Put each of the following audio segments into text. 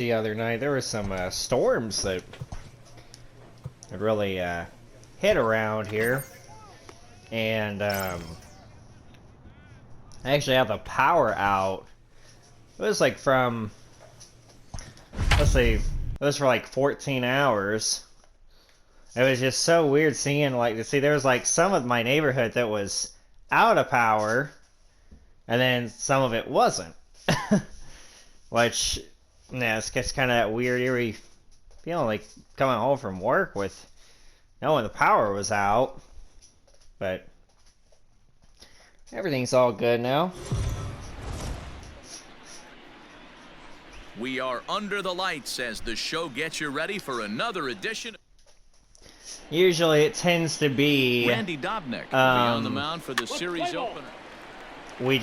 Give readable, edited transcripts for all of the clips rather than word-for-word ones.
The other night there were some storms that really hit around here, and I actually have the power out. It was like from, let's see, it was for like 14 hours. It was just so weird seeing, like, to see there was like some of my neighborhood that was out of power, and then some of it wasn't. Which, yeah, it's just kind of that weird, eerie feeling like coming home from work with knowing the power was out. But everything's all good now. We are under the lights as the show gets you ready for another edition. Usually it tends to be Randy Dobnik will be on the mound for the series opener. We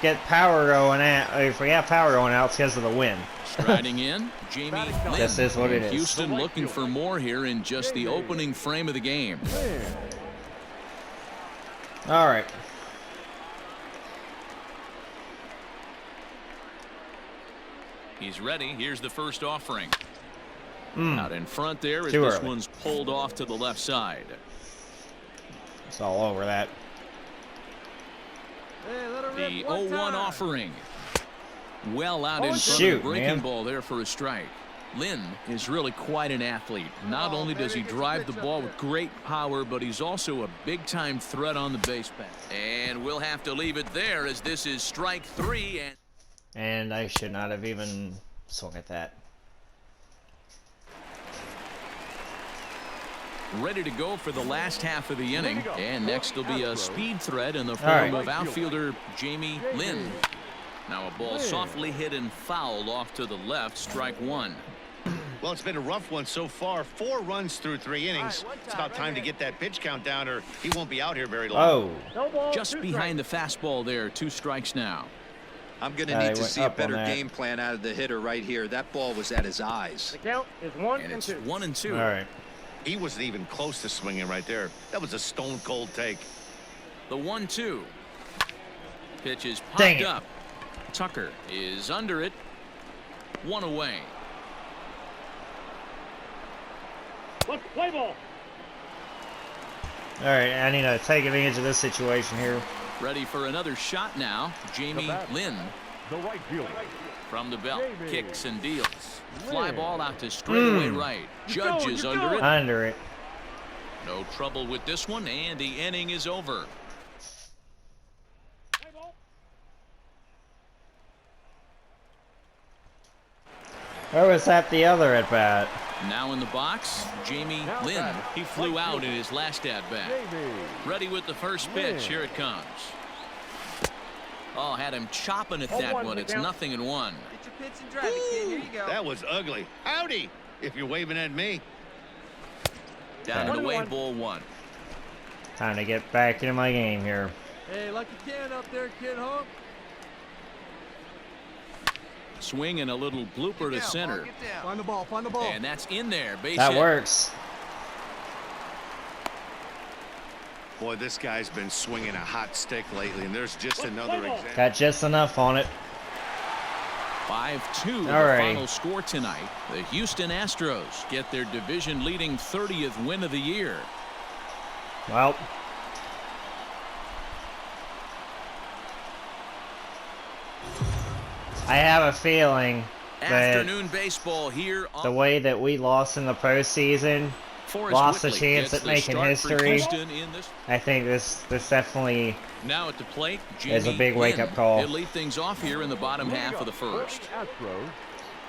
get power going out. If we have power going out, it's because of the wind. Striding in, Jamie Lynn. This is what it is. Houston looking for more here in just the opening frame of the game. All right. He's ready. Here's the first offering. Out in front there as Too this early. one's pulled off to the left side. It's all over that. The 0-1 offering. Well out in front Shoot, of the breaking man. ball there for a strike. Lynn is really quite an athlete. Not only does he drive the ball with great power, but he's also a big-time threat on the base path. And we'll have to leave it there as this is strike 3. And I should not have even swung at that. Ready to go for the last half of the inning. And next will be a speed threat in the form of outfielder Jamie Lynn. Now a ball softly hit and fouled off to the left, strike 1. Well, it's been a rough one so far. 4 runs through 3 innings. It's about time to get that pitch count down or he won't be out here very long. Oh. Just behind the fastball there, 2 strikes now. I'm going to need to see a better game plan out of the hitter right here. That ball was at his eyes. The count is 1 And and it's 2. 1 and 2. All right. He wasn't even close to swinging right there. That was a stone cold take. The 1-2. Pitch is Dang popped it. up. Tucker is under it. 1 away. Let's play ball. All right. I need to take advantage of this situation here. Ready for another shot now. Jamie Lynn The right fielder. from the belt. Jamie Kicks and deals. Fly Lynn. ball out to straightaway right. Judge is you're under going. it. Under it. No trouble with this one, and the inning is over. Play ball. Or was that the other at bat? Now in the box, Jamie Lynn. He flew out in his last at-bat. Jamie. Ready with the first pitch. Here it comes. Oh, had him chopping at that 0-1 one. the It's count. 0-1. Get your pitch and drive it, kid. Here you go. That was ugly. Howdy, if you're waving at me. Down and away, 1-1. ball 1. Time to get back into my game here. Hey, lucky can up there, kid, huh? Swing and a little blooper to center. Get down. Find the ball. Find the ball. And that's in there. Base That hit. works. Boy, this guy's been swinging a hot stick lately, and there's just another example. Got just enough on it. 5-2 the All right. final score tonight. The Houston Astros get their division-leading 30th win of the year. Well. I have a feeling that Afternoon baseball here on the way that we lost in the postseason, Forrest lost a Whitley chance gets at the making start for history. Houston in this. I think this definitely Now at the plate, is a Jamie big wake-up Lynn. call. He'll lead things off here in the bottom half of the first. Astros.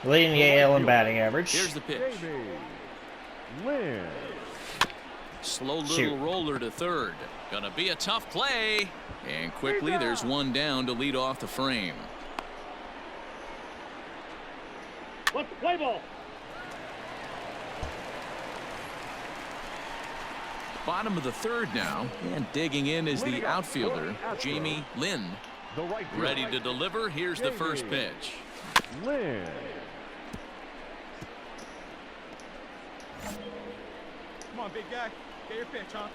leading the AL in batting average. Here's the pitch. Jamie Lynn. Slow little Shoot. roller to third. Gonna be a tough play. And quickly there's one down to lead off the frame. Let's play ball. Bottom of the third now. And digging in is the outfielder, Jamie Lynn. The right fielder. Ready to deliver. Here's the first pitch. Lynn. Come on, big guy. Get your pitch, huh?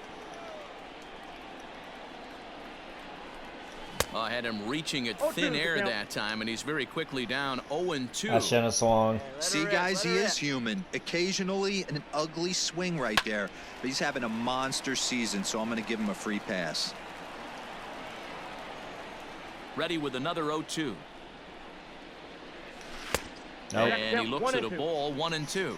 Had him reaching at thin air that time, and he's very quickly down 0-2. I shouldn't have swung. See, guys, he is human. Occasionally an ugly swing right there, but he's having a monster season, so I'm going to give him a free pass. Ready with another 0-2. Nope. And he looks at a ball, 1-2.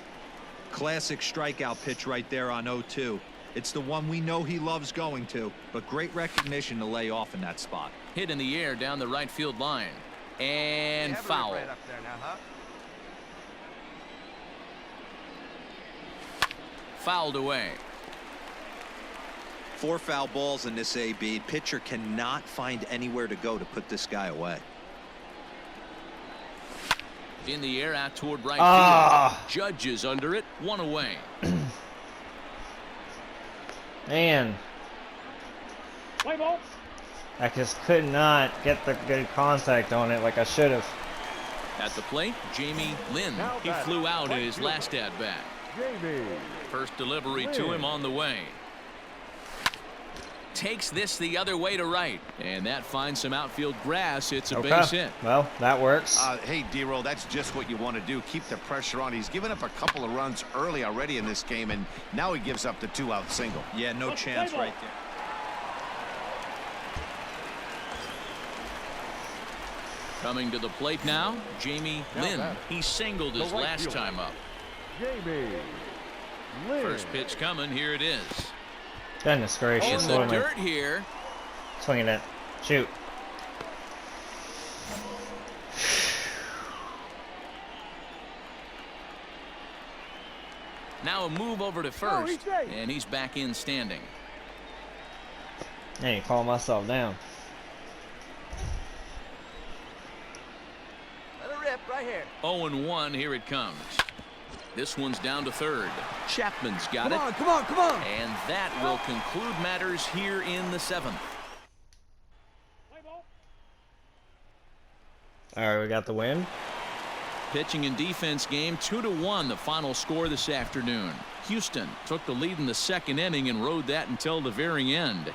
Classic strikeout pitch right there on 0-2. It's the one we know he loves going to, but great recognition to lay off in that spot. Hit in the air down the right field line. And foul. Right up there now, huh? Fouled away. 4 foul balls in this AB. Pitcher cannot find anywhere to go to put this guy away. In the air out toward right field. Judges under it. 1 away. Man. I just could not get the good contact on it like I should have. At the plate, Jamie Lynn. He flew out in his last at bat. First delivery to him on the way. Takes this the other way to right, and that finds some outfield grass. It's a base hit. Well, that works. Hey, D-Roll, that's just what you want to do. Keep the pressure on. He's given up a couple of runs early already in this game, and now he gives up the 2-out single. Yeah, no chance right there. Coming to the plate now, Jamie Lynn. He singled his last time up. Jamie Lynn. First pitch coming. Here it is. Goodness gracious. In the dirt here. Swinging it. Shoot. Now a move over to first, and he's back in standing. Hey, calm myself down. Let it rip right here. 0-1. Here it comes. This one's down to third. Chapman's got it. Come on. And that will conclude matters here in the 7th. All right, we got the win. Pitching and defense game 2-1. The final score this afternoon. Houston took the lead in the 2nd inning and rode that until the very end.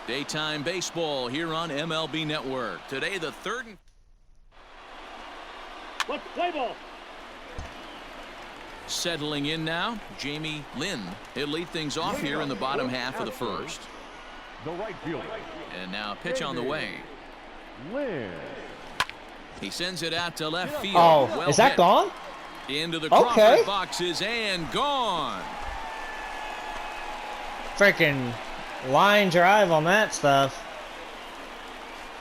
Daytime baseball here on MLB Network. Today, the 3rd and... Let's play ball. Settling in now, Jamie Lynn. He'll lead things off here in the bottom half of the 1st. The right fielder. And now pitch on the way. Lynn. He sends it out to left field. Oh, well is that hit. gone? Into the Crawford boxes and gone. Freaking line drive on that stuff.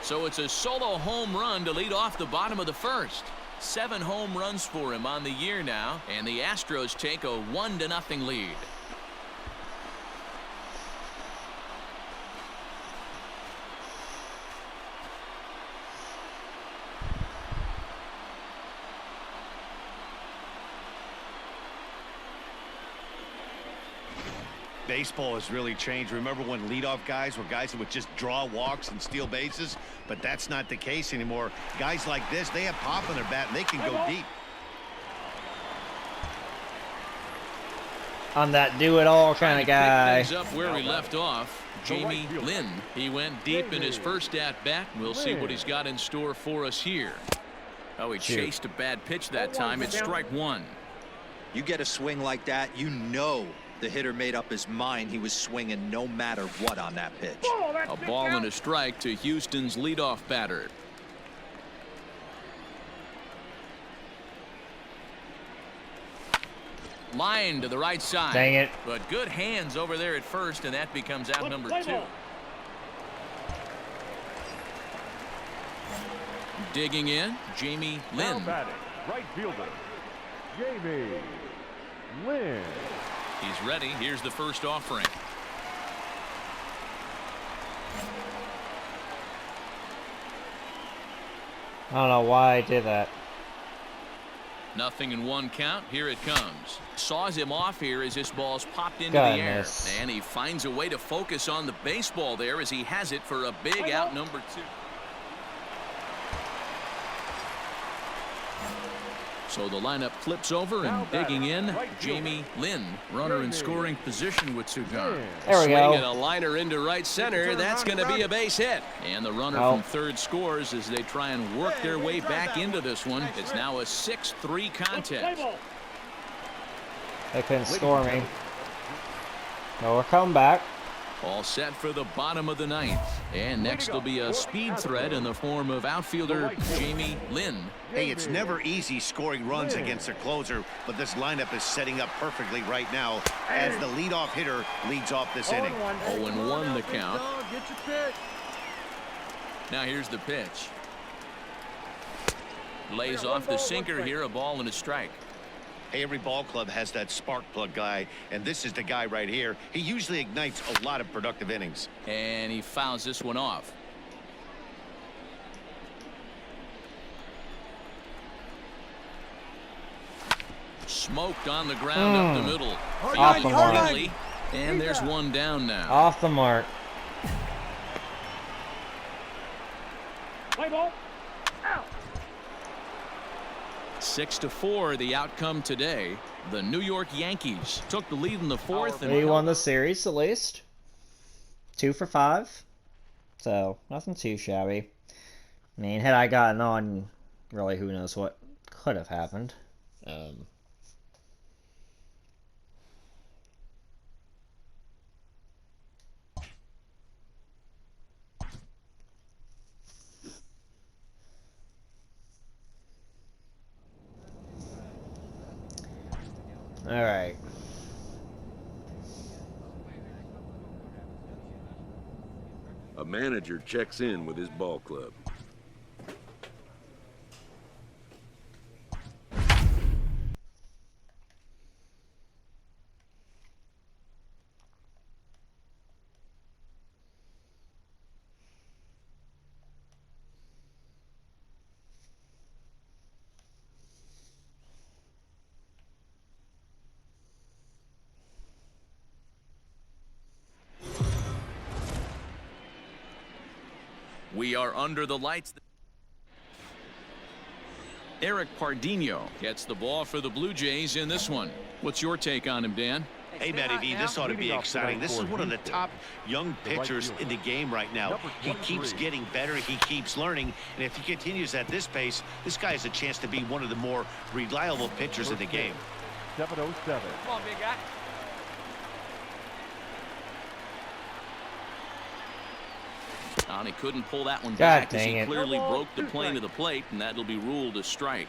So it's a solo home run to lead off the bottom of the 1st. 7 home runs for him on the year now, and the Astros take a 1-0 lead. Baseball has really changed. Remember when leadoff guys were guys that would just draw walks and steal bases? But that's not the case anymore. Guys like this, they have pop in their bat and they can go deep. I'm that do-it-all kind of guy. Things up where we left off. Jamie Lynn. He went deep in his first at-bat. We'll see what he's got in store for us here. Oh, he chased a bad pitch that time. It's strike 1. You get a swing like that, you know the hitter made up his mind he was swinging no matter what on that pitch. A ball and a strike to Houston's leadoff batter. Line to the right side. Dang it. But good hands over there at first, and that becomes out number 2. Digging in, Jamie Lynn. Right fielder, Jamie Lynn. He's ready. Here's the first offering. I don't know why I did that. 0-1 count. Here it comes. Saws him off here as this ball's popped into Goodness. the air. And he finds a way to focus on the baseball there as he has it for a big out number 2. So the lineup flips over and digging in, Jamie Lynn, runner in scoring position with cigar. There we Swinging go. a liner into right center. That's going to be a base hit. And the runner from third scores as they try and work their way back into this one. It's now a 6-3 contest. They couldn't score me. No, we're coming back. All set for the bottom of the ninth. And next will be a speed threat in the form of outfielder Jamie Lynn. Hey, it's never easy scoring runs against a closer, but this lineup is setting up perfectly right now as the leadoff hitter leads off this inning. 0-1 the count. Now here's the pitch. Lays off the sinker here, a ball and a strike. Hey, every ball club has that spark plug guy, and this is the guy right here. He usually ignites a lot of productive innings. And he fouls this one off. Smoked on the ground up the middle. Off the mark. Quickly, and there's one down now. Off the mark. Play ball. 6-4 the outcome today. The New York Yankees took the lead in the fourth. They won the series at least. 2 for 5. So, nothing too shabby. I mean, had I gotten on, really, who knows what could have happened. All right. A manager checks in with his ball club. We are under the lights. Eric Pardinho gets the ball for the Blue Jays in this one. What's your take on him, Dan? Hey, Matty V, this ought to be exciting. This is one of the top young pitchers in the game right now. He keeps getting better. He keeps learning. And if he continues at this pace, this guy has a chance to be one of the more reliable pitchers in the game. 707. Come on, big guy. And he couldn't pull that one God back as dang he it. clearly broke the plane of the plate, and that'll be ruled a strike.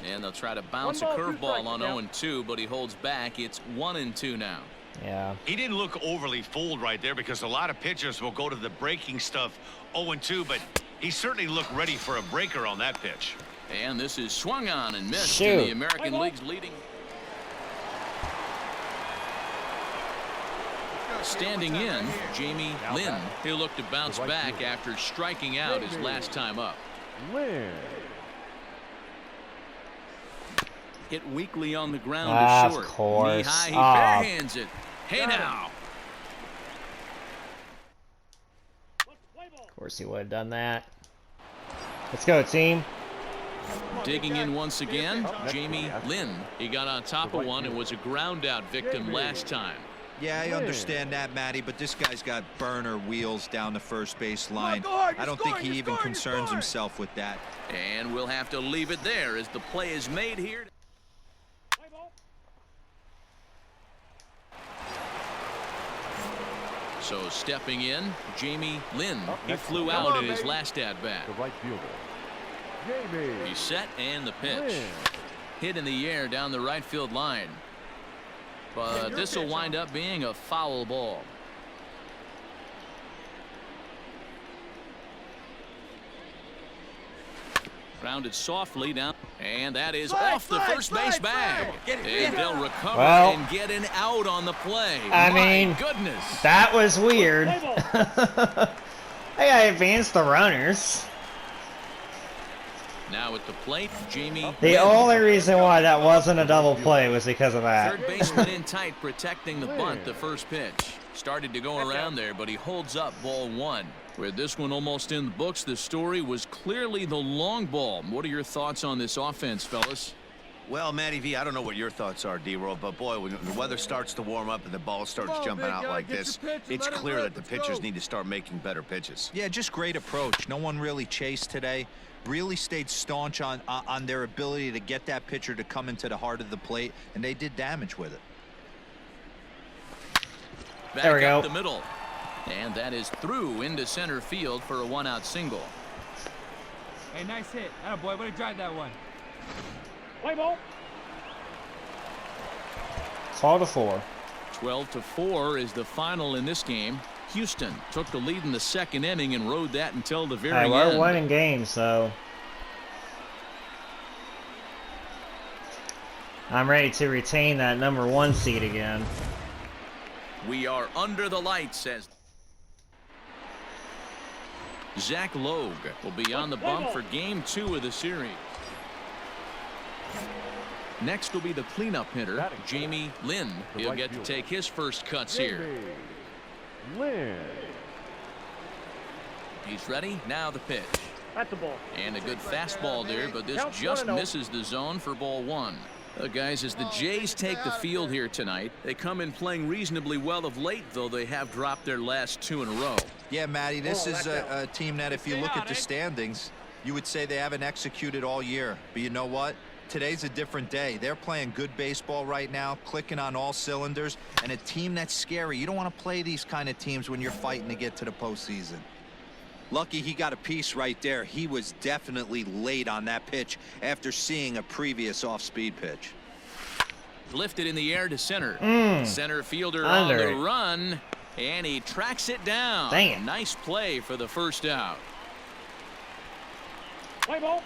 And they'll try to bounce a curveball on 0-2, but he holds back. It's 1-2 now. Yeah. He didn't look overly fooled right there because a lot of pitchers will go to the breaking stuff 0-2, but he certainly looked ready for a breaker on that pitch. And this is swung on and missed Shoot. in the American League's leading. Standing in, Jamie Lynn. He looked to bounce back after striking out his last time up. Lynn. Hit weakly on the ground Of to short. course. Knee-high, he Ah. farehands it. Hey now. Of course he would have done that. Let's go, team. Digging in once again, Jamie Lynn. He got on top of one and was a ground out victim last time. Yeah, I understand that, Matty, but this guy's got burner wheels down the first base line. Go hard, I don't think he even concerns himself with that. And we'll have to leave it there as the play is made here. So stepping in, Jamie Lynn. He flew out in his last at bat. The right fielder. Jamie. He's set and the pitch. Lynn. Hit in the air down the right field line. But this will wind up being a foul ball. Grounded softly down. And that is off the first base bag. And they'll recover and get an out on the play. I My mean, goodness. That was weird. Hey, I advanced the runners. Now at the plate, Jamie The Lynn. only reason why that wasn't a double play was because of that. Third baseman in tight, protecting the bunt, the first pitch. Started to go around there, but he holds up ball one. With this one almost in the books, the story was clearly the long ball. What are your thoughts on this offense, fellas? Well, Matty V, I don't know what your thoughts are, D-Roll, but boy, when the weather starts to warm up and the ball starts jumping out like this, it's clear that the pitchers need to start making better pitches. Yeah, just great approach. No one really chased today. Really stayed staunch on their ability to get that pitcher to come into the heart of the plate, and they did damage with it. Back there we go. Up the middle. And that is through into center field for a one-out single. Hey, nice hit. Atta boy, way to drive that one. Play ball. 12-4. 12-4 is the final in this game. Houston took the lead in the second inning and rode that until the very Hey, we're end. winning games, so I'm ready to retain that #1 seed again. We are under the lights, says Zach Logue will be on the bump for game 2 of the series. Next will be the cleanup hitter, Jamie Lynn. He'll get to take his first cuts here. Lynn. He's ready. Now the pitch. That's the ball. And a good fastball there, but this just misses the zone for ball one. Guys, as the Jays take the field here tonight, they come in playing reasonably well of late, though they have dropped their last 2 in a row. Yeah, Matty, this is a team that if you look at the standings, you would say they haven't executed all year. But you know what? Today's a different day. They're playing good baseball right now, clicking on all cylinders, and a team that's scary. You don't want to play these kind of teams when you're fighting to get to the postseason. Lucky he got a piece right there. He was definitely late on that pitch after seeing a previous off-speed pitch. Lifted in the air to center. Center fielder Under on the it. run, and he tracks it down. Dang it. Nice play for the first out. Play ball.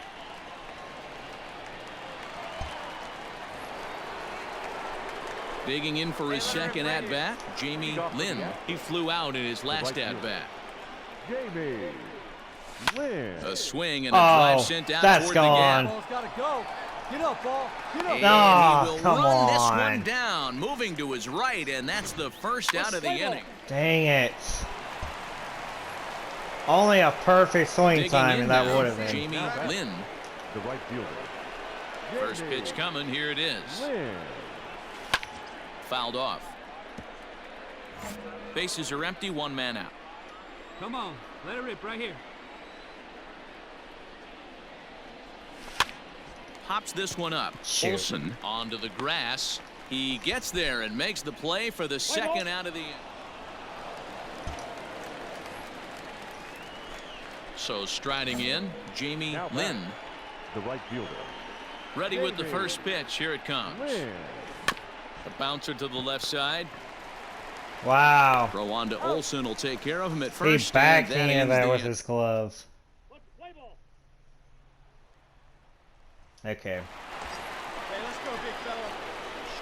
Digging in for his second at-bat, Jamie Lynn. He flew out in his last at-bat. Jamie Lynn. A swing and a drive sent out that's toward gone. the Ball's gotta go. Get up, ball. Get up. gap. Oh, And he will come run this on. one down, moving to his right, and that's the first out of the inning. Dang it. Only a perfect swing Digging time, in and that now, would have been. Jamie Lynn. The right fielder. First pitch coming. Here it is. Lynn. Fouled off. Bases are empty. One man out. Come on. Let it rip right here. Pops this one up. Shoot. Olsen onto the grass. He gets there and makes the play for the second out of the inning. So striding in, Jamie Now back. Lynn. The right fielder. Ready with the first pitch. Here it comes. Lynn. A bouncer to the left side. Wow. Throw on to Olsen will take care of him at He first. and backhanded ends that the with inning. his glove. Okay. Hey, let's go, big fella.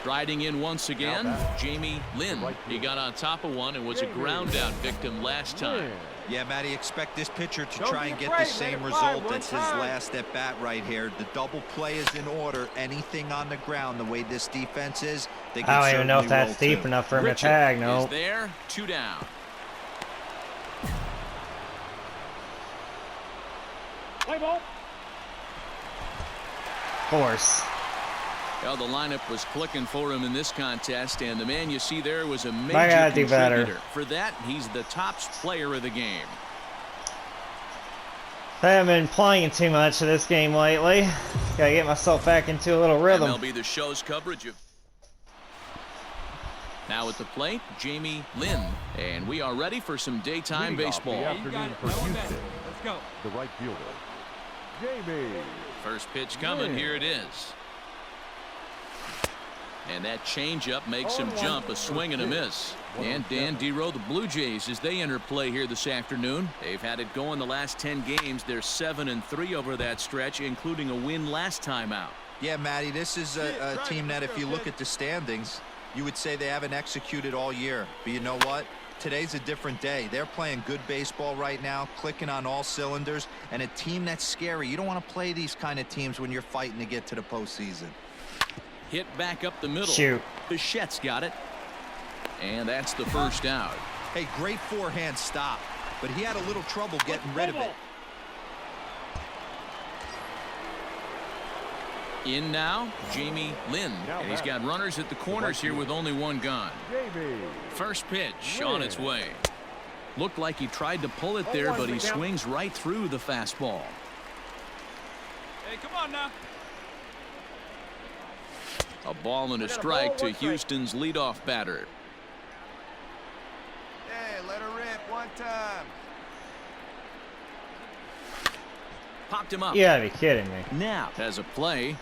Striding in once again, Jamie Lynn. He got on top of one and was a ground out victim last time. Lynn. Yeah, Matty, expect this pitcher to Don't try be and get afraid, the same let it fly result. one It's his time. last at bat right here. The double play is in order. Anything on the ground, the way this defense is, they can I don't even know if certainly that's roll deep too. enough for him to Richard tag. is No. there, 2 down. Play ball. Of course. Well, the lineup was clicking for him in this contest, and the man you see there was a major I gotta do better. contributor. For that, he's the top player of the game. I haven't been playing too much of this game lately. Gotta get myself back into a little rhythm. MLB The Show's coverage of. Now at the plate, Jamie Lynn, and we are ready for some daytime Leading off baseball. the You got afternoon it. for No one back. Houston. Let's go. The right fielder. Jamie. First pitch coming. Here it is. And that changeup makes him jump, a swing and a miss. And Dan Dero, the Blue Jays, as they enter play here this afternoon. They've had it going the last 10 games. They're 7-3 over that stretch, including a win last time out. Yeah, Matty, this is a team that if you look at the standings, you would say they haven't executed all year. But you know what? Today's a different day. They're playing good baseball right now, clicking on all cylinders, and a team that's scary. You don't want to play these kind of teams when you're fighting to get to the postseason. Hit back up the middle. Shoot. Bichette's got it. And that's the first out. Hey, great forehand stop, but he had a little trouble getting rid of it. In now, Jamie Lynn. And he's got runners at the corners here with only one gone. First pitch on its way. Looked like he tried to pull it there, but he swings right through the fastball. Hey, come on now. A ball and a strike to Houston's leadoff batter. Hey, let her rip one time. Popped him up. You gotta be kidding me. Now has a play.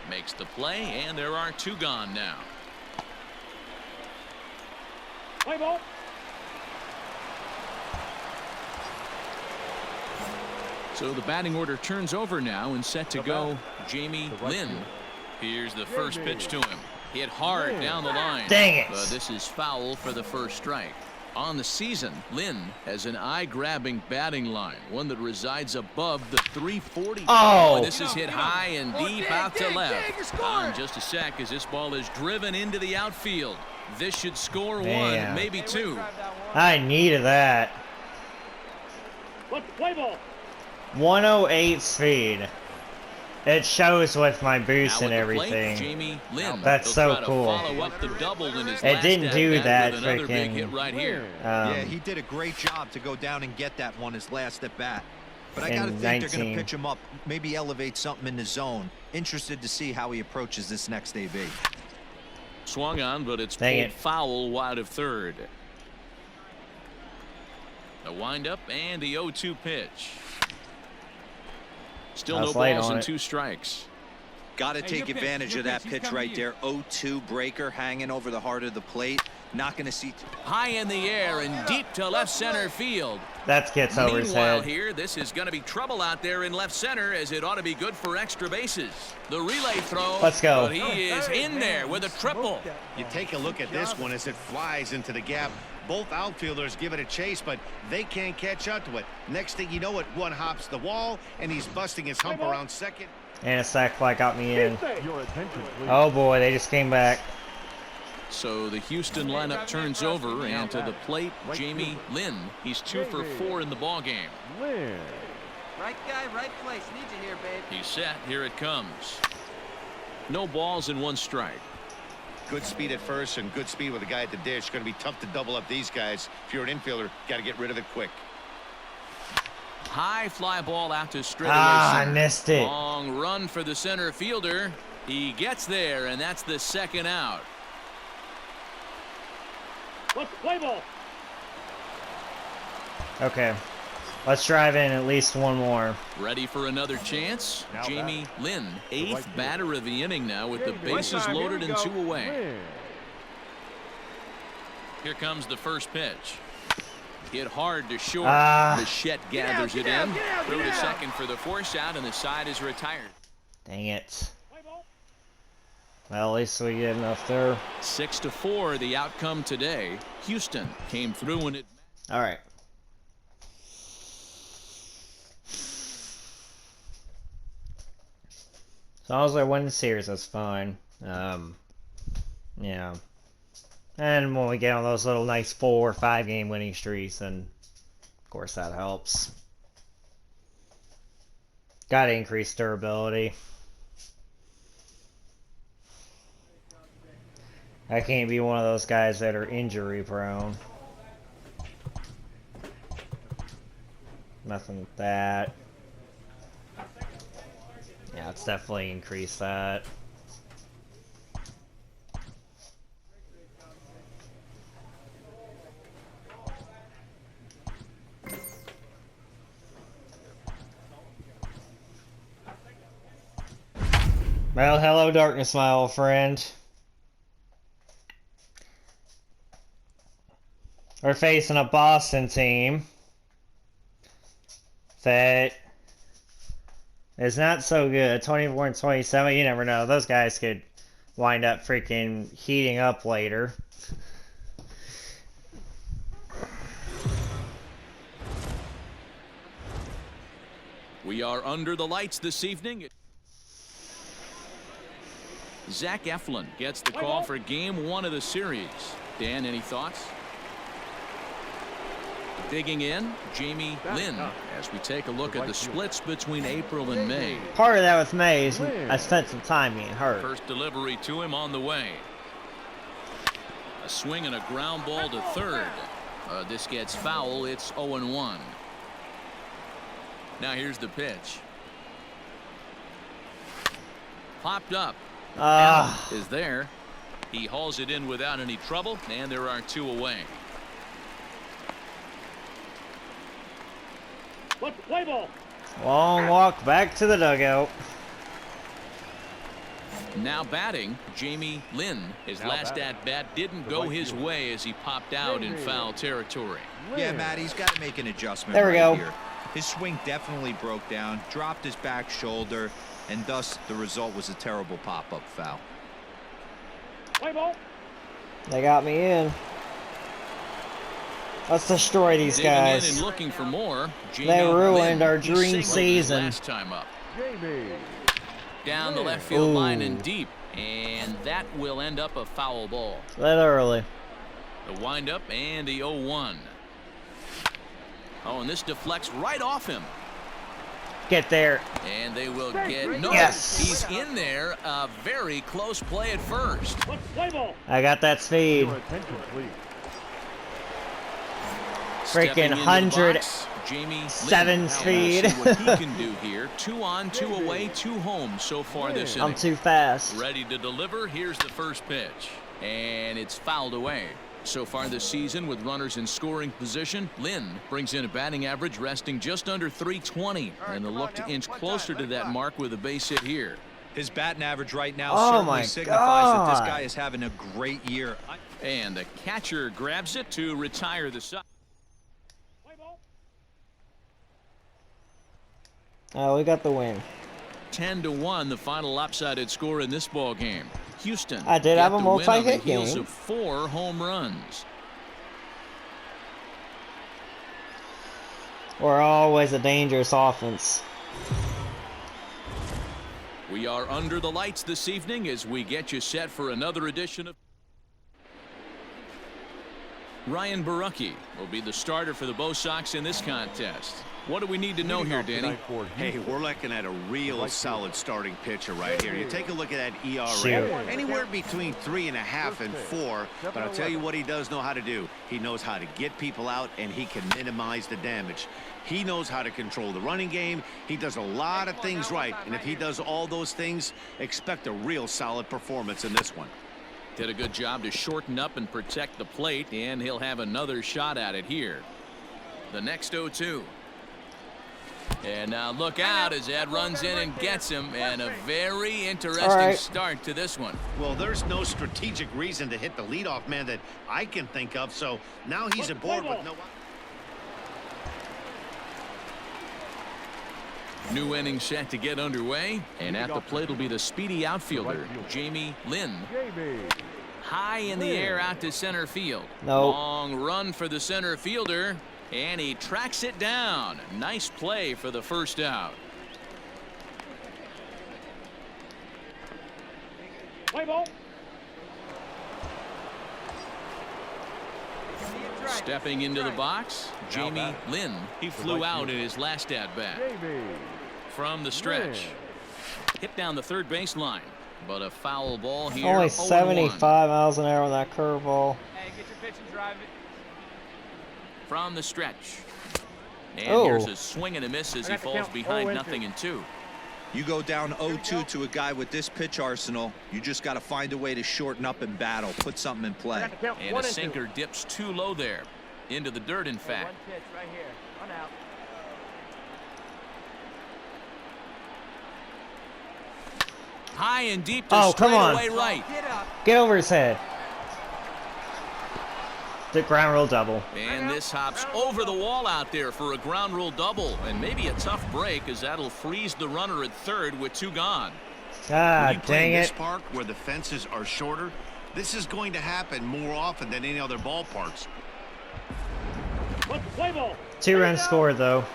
Makes the play, and there are two gone now. Play ball. So the batting order turns over now and set to go Jamie Lynn. Here's the first pitch to him. Hit hard down the line. Dang it. But this is foul for the first strike. On the season, Lynn has an eye-grabbing batting line, one that resides above the 340. Oh! And this is hit high and deep out to left. On just a sec as this ball is driven into the outfield. This should score Man. one, maybe two. I needed that. Let's play ball. 108 speed. It shows with my boost Now and at the plate, everything. Jamie Lynn. That's He'll so try to cool. Follow up the double in his It last didn't do at-bat that with another big freaking- hit right here. Yeah, he did a great job to go down and get that one his last at bat. But I got to in think they're 19. going to pitch him up, maybe elevate something in the zone. Interested to see how he approaches this next AB. Swung on, but it's Dang pulled it. foul wide of third. The windup and the 0-2 pitch. Still I no was late balls on and it. 2 strikes. Got to Hey, take your pitch, advantage your of that pitch, he's pitch coming right to there. you. 0-2 breaker hanging over the heart of the plate. Not going to see. High in the air and deep to left center field. That gets over his Meanwhile head. here, this is going to be trouble out there in left center as it ought to be good for extra bases. The relay throw. Let's go. But he is in there with a triple. You take a look at this one as it flies into the gap. Both outfielders give it a chase, but they can't catch up to it. Next thing you know it, one hops the wall, and he's busting his hump around second. And a sack fly got me in. Your attention, please. Oh boy, they just came back. So the Houston lineup turns over, and to the plate, Jamie Lynn. He's 2 for 4 in the ball game. Lynn. Right guy, right place. Need you here, babe. He's set. Here it comes. No balls and 1 strike. Good speed at first and good speed with the guy at the dish. Going to be tough to double up these guys. If you're an infielder, got to get rid of it quick. High fly ball out to straightaway I center. missed it. Long run for the center fielder. He gets there, and that's the second out. Let's play ball. Okay. Let's drive in at least one more. Ready for another chance? Now Jamie Lynn, 8th right field. batter of the inning now with the Jamie. bases Here we loaded and go. 2 away. Lynn. Here comes the first pitch. Hit hard to short. Ah. Bichette gathers it in. Throw to second for the force out, and the side is retired. Dang it. Well, at least we get enough there. 6-4 the outcome today. Houston came through and it. All right. As long as I win the series, that's fine. Yeah. And when we get on those little nice 4 or 5 game winning streaks, then of course that helps. Gotta increase durability. I can't be one of those guys that are injury prone. Nothing with that. Yeah, it's definitely increased that. Well, hello darkness, my old friend. We're facing a Boston team that is not so good. 24 and 27, you never know. Those guys could wind up freaking heating up later. We are under the lights this evening. Zach Eflin gets the call for game 1 of the series. Dan, any thoughts? Digging in, Jamie Lynn, as we take a look at the splits between April and May. Part of that with May is I spent some time being hurt. First delivery to him on the way. A swing and a ground ball to third. This gets foul. It's 0-1. Now here's the pitch. Popped up. Is there. He hauls it in without any trouble, and there are 2 away. Let's play ball. Long walk back to the dugout. Now batting, Jamie Lynn. His last at-bat didn't go his way as he popped out in foul territory. Yeah, Matt, he's got to make an adjustment there we go. here. His swing definitely broke down, dropped his back shoulder, and thus the result was a terrible pop-up foul. Play ball. They got me in. Let's destroy these Digging guys. in and looking for more. They ruined Lynn. our He dream singled season. Last time up. Jamie. Down the left field line and Ooh. deep, and that will end up a foul ball. Literally. The windup and the 0-1. Oh, and this deflects right off him. Get there. And they will get no. Yes. He's in there. A very close play at first. Let's play ball. I got that speed. Your attention, please. Stepping into the 107 box, Jamie Lynn. speed. Now we'll see what he can do here. 2 on, 2 away, 2 home so far this inning. I'm too fast. Ready to deliver. Here's the first pitch, and it's fouled away. So far this season, with runners in scoring position, Lynn brings in a batting average resting just under 320, and they'll look to inch closer to that mark with a base hit here. His batting average right now Oh my certainly signifies that this God. guy is having a great year. And the catcher grabs it to retire the side. Play ball. Oh, we got the win. 10-1, the final lopsided score in this ball game. Houston. I did get have a the win on the multi-hit heels game. of 4 home runs. We're always a dangerous offense. We are under the lights this evening as we get you set for another edition of. Ryan Barucki will be the starter for the Bo Sox in this contest. What do we need to know here, Danny? Hey, we're looking at a real solid starting pitcher right here. You take a look at that ERA, Shoot. anywhere between 3.5 and 4. But I'll tell you what he does know how to do. He knows how to get people out, and he can minimize the damage. He knows how to control the running game. He does a lot of things right, and if he does all those things, expect a real solid performance in this one. Did a good job to shorten up and protect the plate, and he'll have another shot at it here. The next 0-2. And now look out as Ed runs in and gets him, and a very interesting start to this one. Well, there's no strategic reason to hit the leadoff man that I can think of, so now he's aboard with no. New inning set to get underway, and at the plate will be the speedy outfielder, Jamie Lynn. High in the air out to center field. Nope. Long run for the center fielder, and he tracks it down. Nice play for the first out. Play ball. Stepping into the box, Jamie Lynn. He flew out in his last at-bat. From the stretch. Hit down the third baseline, but a foul ball here. Only 0-1. 75 miles an hour on that curveball. Hey, get your pitch and drive it. From the stretch. And Oh. here's a swing and a miss as he got the falls count. behind 0-2. 0-2. You go down 0-2 to a guy with this pitch arsenal, you just got to find a way to shorten up and battle, put something in play. And a sinker dips too low there. Into the dirt, in fact. One pitch right here. One out. High and deep to Oh, come on. straightaway right. Get up. Get over his head. The ground rule double. And this hops over the wall out there for a ground rule double. And maybe a tough break, as that'll freeze the runner at third with 2 gone. When you God play dang in this it. park where the fences are shorter, this is going to happen more often than any other ballparks. Let's play ball. 2 runs scored though.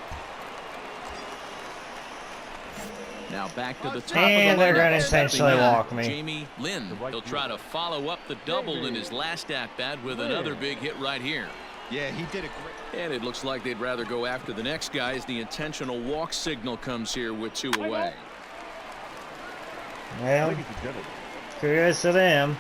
Now back to the top And of the they're lineup. gonna Stepping intentionally in, walk me. Jamie Lynn. He'll try to follow up the double in his last at-bat with another big hit right here. Yeah, he did a great. And it looks like they'd rather go after the next guy as the intentional walk signal comes here with 2 away. Well, kudos to them.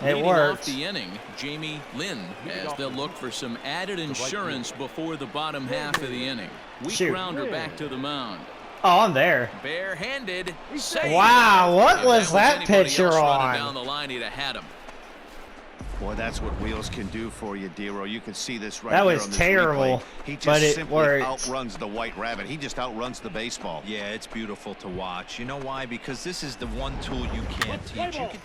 It Leading off worked. the inning, Jamie Lynn, as they'll look for some added insurance before the bottom half of the inning. Weak Shoot. grounder back to the mound. Oh, I'm there. Barehanded. Save. Wow, what If was that anybody picture else running on? down the line, he'd have had him. Boy, that's what wheels can do for you, Dero. You can see this right That here was on this terrible, replay. He just but it simply worked. outruns the white rabbit. He just outruns the baseball. Yeah, it's beautiful to watch. You know why? Because this is the one tool you can't teach. You can take.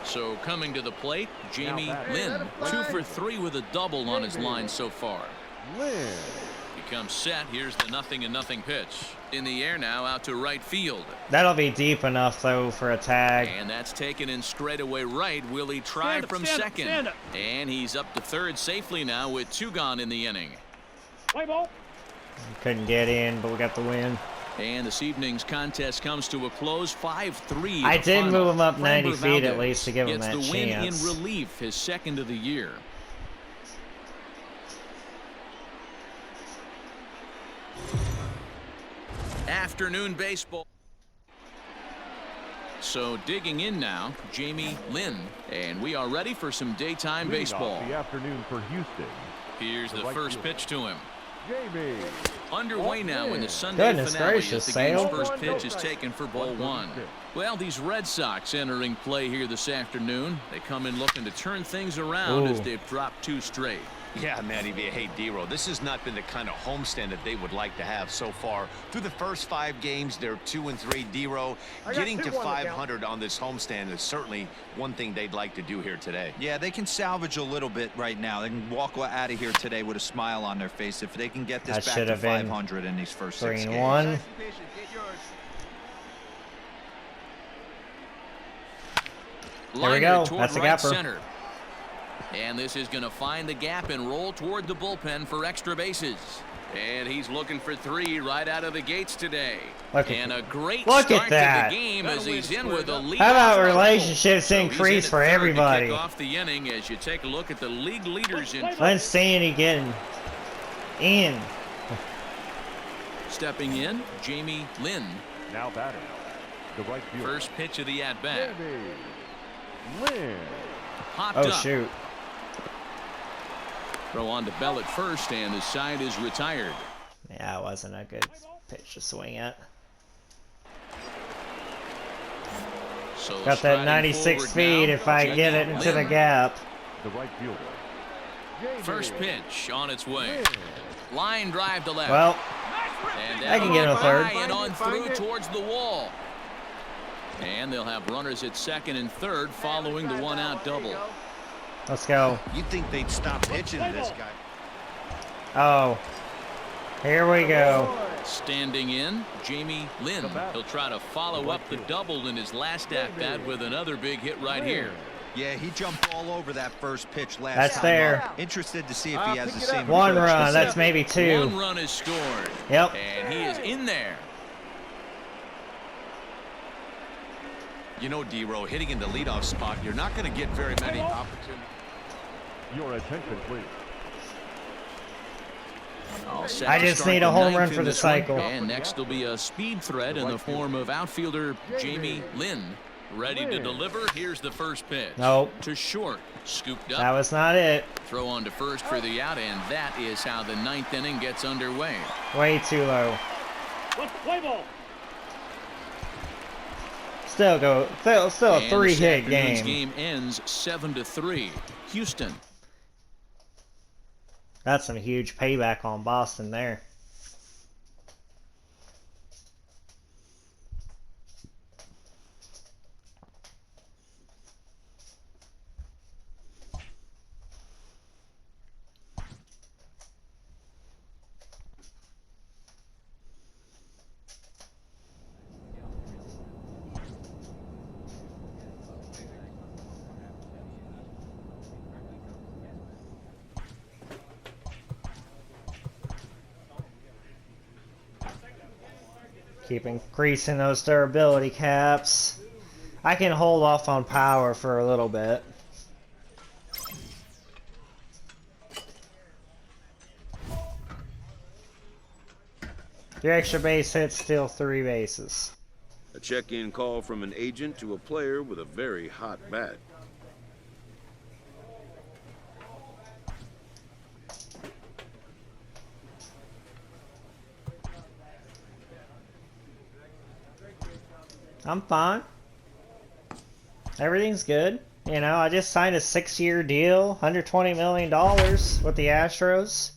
So coming to the plate, Jamie Lynn, 2 for 3 with a double on his line so far. He comes set. Here's the 0-0 pitch. In the air now, out to right field. That'll be deep enough, though, for a tag. And that's taken in straightaway right. Will he try from second? And he's up to third safely now with 2 gone in the inning. Play ball. Couldn't get in, but we got the win. And this evening's contest comes to a close, 5-3. I the did final. move him up 90 Framber feet at Valdez least to give him gets that the win chance. in relief, his second of the year. Afternoon baseball. So digging in now, Jamie Lynn, and we are ready for some daytime baseball. The afternoon for Houston. Here's the first pitch to him. Jamie. Underway now in the Sunday Goodness finale gracious, as the game's Sale. first pitch is taken for ball 1. Well, these Red Sox entering play here this afternoon. They come in looking to turn things around as Ooh. they've dropped 2 straight. Yeah, Matty V. Hey, Dero, this has not been the kind of homestand that they would like to have so far. Through the first 5 games, they're 2-3. Dero, getting to 500 on this homestand is certainly one thing they'd like to do here today. Yeah, they can salvage a little bit right now. They can walk out of here today with a smile on their face if they can get this That back should to have been 500 in these first 6 games. 3-1. Get yours. There we Liner go. toward That's a right gapper. center. And this is going to find the gap and roll toward the bullpen for extra bases. And he's looking for 3 right out of the gates today. Look at- and a great look start at that. to the game as he's in with a lead. How about relationships increase for everybody? Off the inning as you take a look at the league leaders in. Let's see any getting in. Stepping in, Jamie Lynn. Now batting. The right fielder. First pitch of the at-bat. Jamie Lynn. Popped Oh up. shoot. Throw on to Bell at first, and the side is retired. Yeah, it wasn't a good pitch to swing at. So Got that striding 96 forward feet now, if I Jamie get it into the Lynn. gap. The right fielder. Jamie First pitch on its way. Lynn. Line drive to left. Well, And I can get him a third. And on through towards the wall. And they'll have runners at second and third following the 1-out double. let's go. You'd think they'd stop pitching to this guy. Oh, here we go. Standing in, Jamie Lynn. He'll try to follow up the double in his last at-bat with another big hit right here. Yeah, he jumped all over that first pitch last That's time there. up. Interested to see if he has the same 1 approach run. this That's season. maybe 2. 1 run is scored. Yep. And he is in there. You know, Dero, hitting in the leadoff spot, you're not going to get very many opportunities. Your attention, please. All set I to just start need a the home ninth run in for the this one. cycle. And next will be a speed threat in the form of outfielder Jamie Lynn. Ready to deliver. Here's the first pitch. Nope. To short. Scooped That up. was not it. Throw on to first for the out, and that is how the 9th inning gets underway. Way too low. Let's play ball. Still a And this 3-hit afternoon's game. game ends 7-3. Houston. That's some huge payback on Boston there. Keep increasing those durability caps. I can hold off on power for a little bit. Your extra base hits, still 3 bases. A check-in call from an agent to a player with a very hot bat. I'm fine. Everything's good. You know, I just signed a 6-year deal, $120 million with the Astros.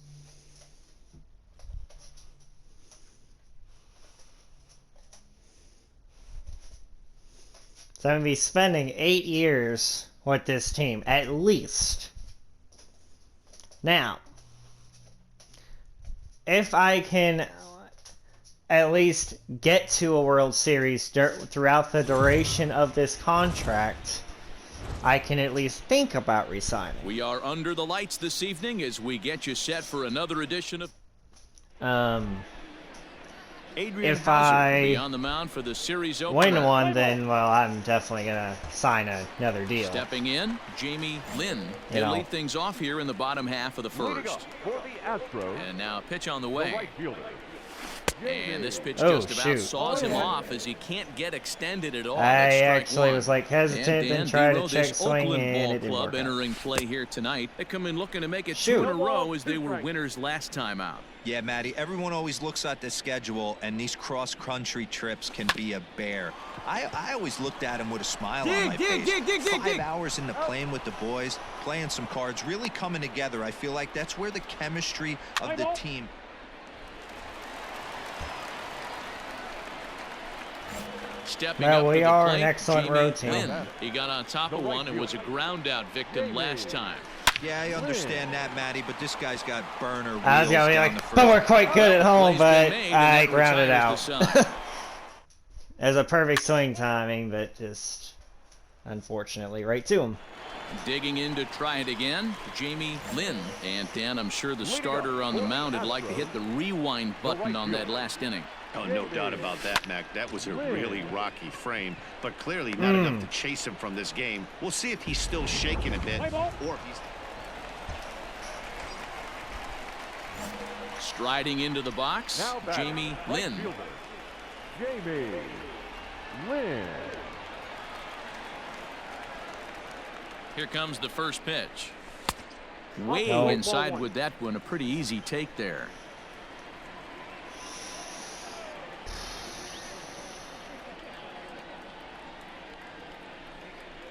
So I'm going to be spending 8 years with this team, at least. Now, if I can at least get to a World Series throughout the duration of this contract, I can at least think about resigning. We are under the lights this evening as we get you set for another edition of Adrian if Hauser will I be on the mound for the series opener. win one, then, well, I'm definitely going to sign another deal. Stepping in, Jamie Lynn. You He'll know. lead things off here in the bottom half of the Leading first. up for the Astros, And now a pitch on the the way. right fielder. And this pitch Oh, just about shoot. saws him off as he can't get extended at all. I That's strike actually one. was like hesitant And and Dan tried to Dero, check this swing Oakland and ball it didn't club work out. entering play here tonight. They come in looking to make it Shoot. 2 in a row as they were winners last time out. Yeah, Matty, everyone always looks at the schedule, and these cross-country trips can be a bear. I always looked at him with a smile on my face. 5 hours into playing with the boys, playing some cards, really coming together. I feel like that's where the chemistry of the team... Stepping Well, up we to the are plate, an excellent Jamie road team. Lynn. He got on top of one and was a ground out victim last time. Yeah, I understand that, Matty, but this guy's got burner wheels I was going to be down like, the but we're front. quite good at home, Play's but been made, and I that grounded retires out. the side. It was a perfect swing timing, but just unfortunately right to him. Digging in to try it again, Jamie Lynn. And Dan, I'm sure the starter on the mound would like to hit the rewind button on that last inning. Oh, no doubt about that, Mac. That was a really rocky frame, but clearly not enough to chase him from this game. We'll see if he's still shaking a bit, or if he's... Striding into the box, Now batting, Jamie right Lynn. fielder, Jamie Lynn. Here comes the first pitch. Way No. inside with that one. A pretty easy take there.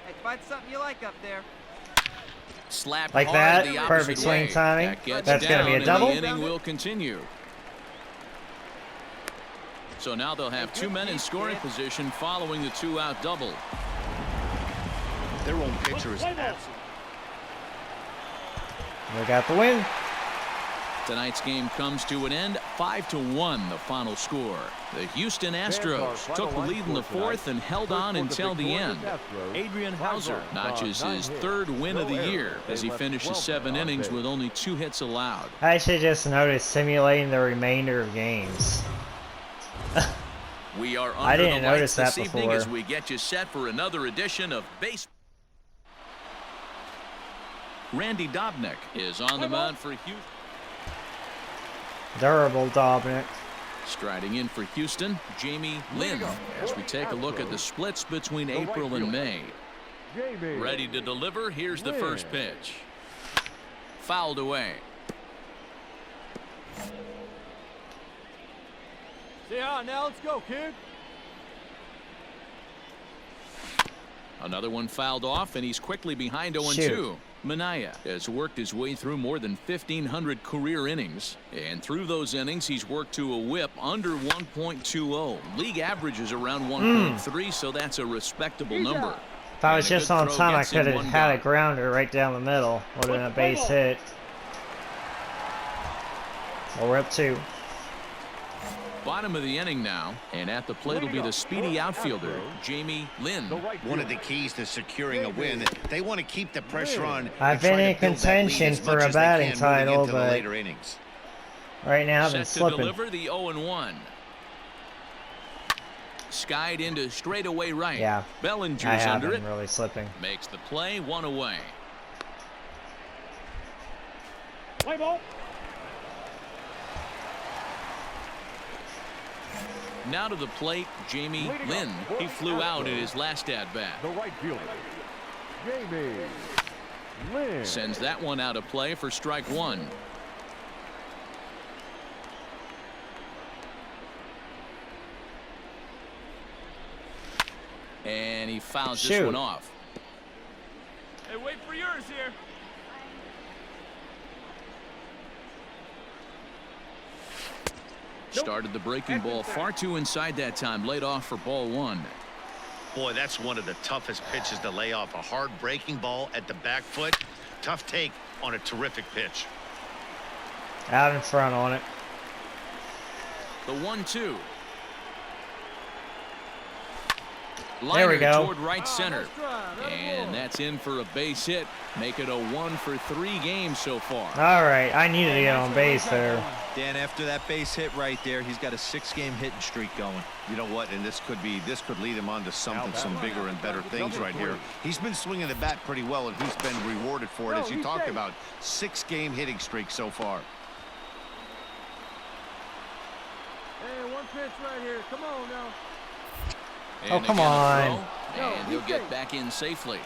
Hey, find something you like up there. Slapped Like hard that, the perfect opposite swing way. timing. That gets That's gonna be a down, double. and the inning will continue. So now they'll have 2 men in scoring position following the 2-out double. Their own pitcher is absolutely... We got the win. Tonight's game comes to an end, 5-1 the final score. The Houston Astros took the lead in the 4th and held on until the end. Adrian Hauser notches his 3rd win of the year as he finishes 7 innings with only 2 hits allowed. I should just notice simulating the remainder of games. We are I under didn't the lights notice this that evening before. as we get you set for another edition of Baseball. Randy Dobnik is on the mound for Houston. Durable Dobnik. Striding in for Houston, Jamie Lynn, as we take a look at the splits between April and May. Jamie Ready to deliver, here's the first pitch. Fouled away. See ya, now let's go, kid. Another one fouled off, and he's quickly behind 0-2. Shoot. Minaya has worked his way through more than 1,500 career innings, and through those innings he's worked to a whip under 1.20. League average is around 1.3, so that's a respectable number. If I was And a just good on throw time, I gets him could have one had a down. grounder right down the middle. Would have been a base hit. Well, we're up 2. Bottom of the inning now, and at the plate will be the speedy outfielder, Jamie Lynn. One of the keys to securing a win. They want to keep the pressure on. I've and try been in to build that lead contention as for much a as they batting can moving title, into the but later innings. right now I've been Set to slipping. deliver the 0-1. skied into straightaway right. Yeah, Bellinger's I have under been it. really slipping. Makes the play, 1 away. Play ball. Now to the plate, Jamie Lynn. He flew out at his last at-bat. The right fielder, Jamie Lynn. Sends that one out of play for strike 1. And he fouls this one off. Hey, wait for yours here. Started the breaking ball far too inside that time. Laid off for ball 1. Boy, that's one of the toughest pitches to lay off. A hard breaking ball at the back foot. Tough take on a terrific pitch. Out in front on it. The 1-2. There we go. Toward right center. And that's in for a base hit. Make it a 1 for 3 games so far. All right, I needed to get on base there. Dan, after that base hit right there, he's got a 6-game hitting streak going. You know what? And this could lead him on to something, some bigger and better things right here. He's been swinging the bat pretty well, and he's been rewarded for it, as you talked about. 6-game hitting streak so far. Hey, one pitch right here. Come on now. And oh, come on. And he'll get back in safely.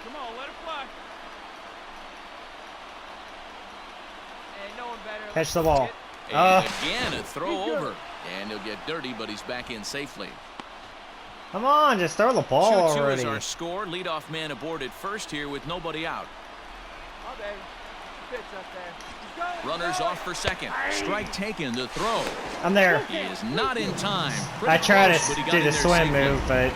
Come on, let it fly. Hey, no one better. Catch the ball. And again, a throw over. And he'll get dirty, but he's back in safely. Come on, just throw the ball 2-2 already. is our score. Leadoff man aboard at first here with nobody out. Oh, baby. Pitch up there. Runners off for second. Strike taken. The throw. I'm there. He is not in time. I tried Pretty close, but he to got do in the there swim safely. move, but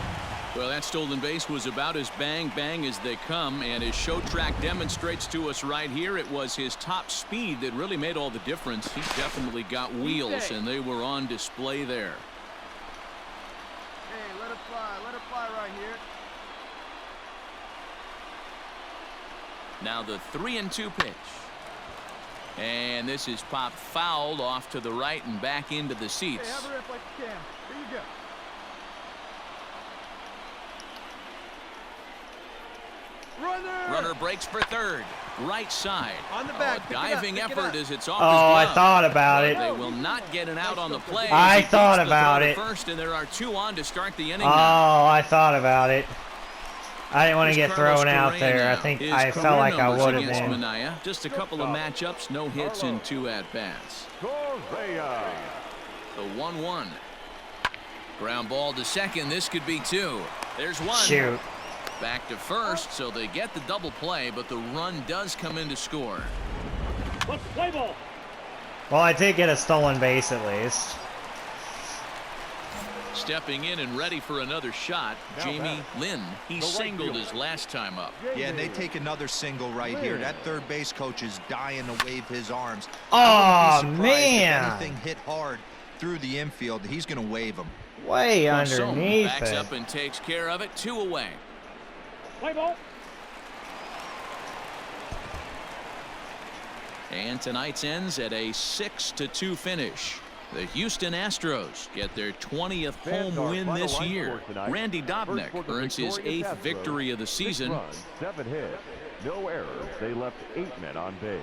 Well, that stolen base was about as bang as they come, and his show track demonstrates to us right here it was his top speed that really made all the difference. He definitely got wheels, and they were on display there. Hey, let it fly right here. Now the 3-2 pitch. And this is popped fouled off to the right and back into the seats. Hey, have a rip like you can. Here you go. Runner breaks for third. Right side. On the back. A diving effort as it's off oh, his I glove. thought about But it. they will not get an out on the play. I as he thought beats the about throw to it. First, and there are 2 on to start the inning. Oh, now. I thought about it. I didn't want to Here's get Carlos thrown out Correa there. I now. think His I career felt like I numbers would have against been. Minaya. Just a couple of matchups, no hits in 2 at-bats. Correa. The 1-1. Ground ball to second. This could be 2. There's 1. Shoot. Back to first, so they get the double play, but the run does come in to score. Let's play ball. Well, I did get a stolen base at least. Stepping in and ready for another shot, Jamie Lynn. He singled his last time up. Yeah, and they take another single right here. That third base coach is dying to wave his arms. Oh, I wouldn't be surprised man. if anything hit hard through the infield, he's going to wave them. Way Garcon underneath backs it. up and takes care of it. 2 away. Play ball. And tonight's ends at a 6-2 finish. The Houston Astros get their 20th home win this year. Randy Dobnak earns his 8th victory of the season. 6 runs, 7 hits, no errors. They left 8 men on base.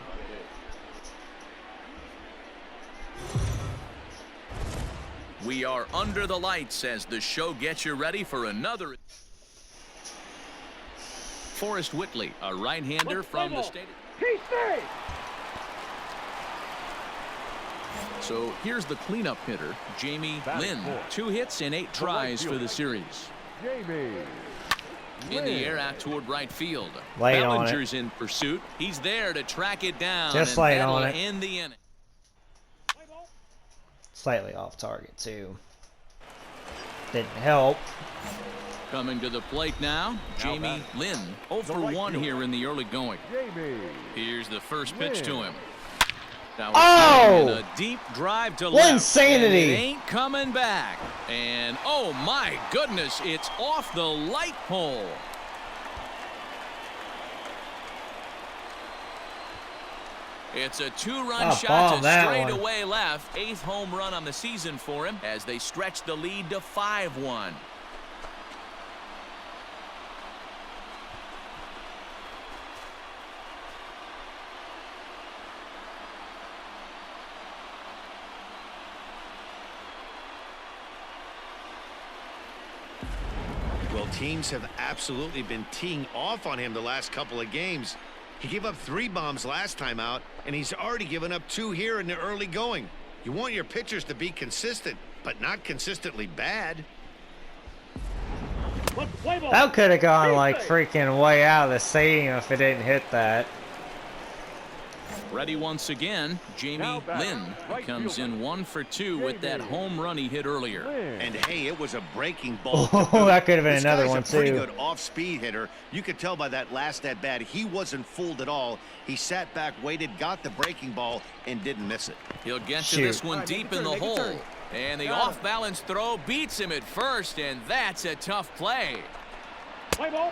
We are under the lights as the show gets you ready for another. Forrest Whitley, a right-hander from the state. So here's the cleanup hitter, Jamie Lynn. 2 hits and 8 tries for the series. Jamie In the air out toward right field. Late on it. Bellinger's in pursuit. He's there to track it down. Just and late that'll on it. end the inning. Slightly off target too. Didn't help. Coming to the plate now, Jamie Lynn. 0 for 1 here in the early going. Jamie. Here's the first pitch to him. Now Oh! a deep drive to What left. insanity! And it ain't coming back. And oh my goodness, it's off the light pole. It's a two-run Oh, shot bomb to that one. straightaway left. 8th home run on the season for him as they stretch the lead to 5-1. Well, teams have absolutely been teeing off on him the last couple of games. He gave up 3 bombs last time out, and he's already given up 2 here in the early going. You want your pitchers to be consistent, but not consistently bad. That could have gone like freaking way out of the stadium if it didn't hit that. Ready once again, Jamie Lynn comes in 1 for 2 with that home run he hit earlier. And hey, it was a breaking ball. Oh, that could have been This another guy's one a pretty too. good off-speed hitter. You could tell by that last at bat he wasn't fooled at all. He sat back, waited, got the breaking ball, and didn't miss it. He'll get to Shoot. this one deep in the hole. And the off-balance throw beats him at first, and that's a tough play. Play ball.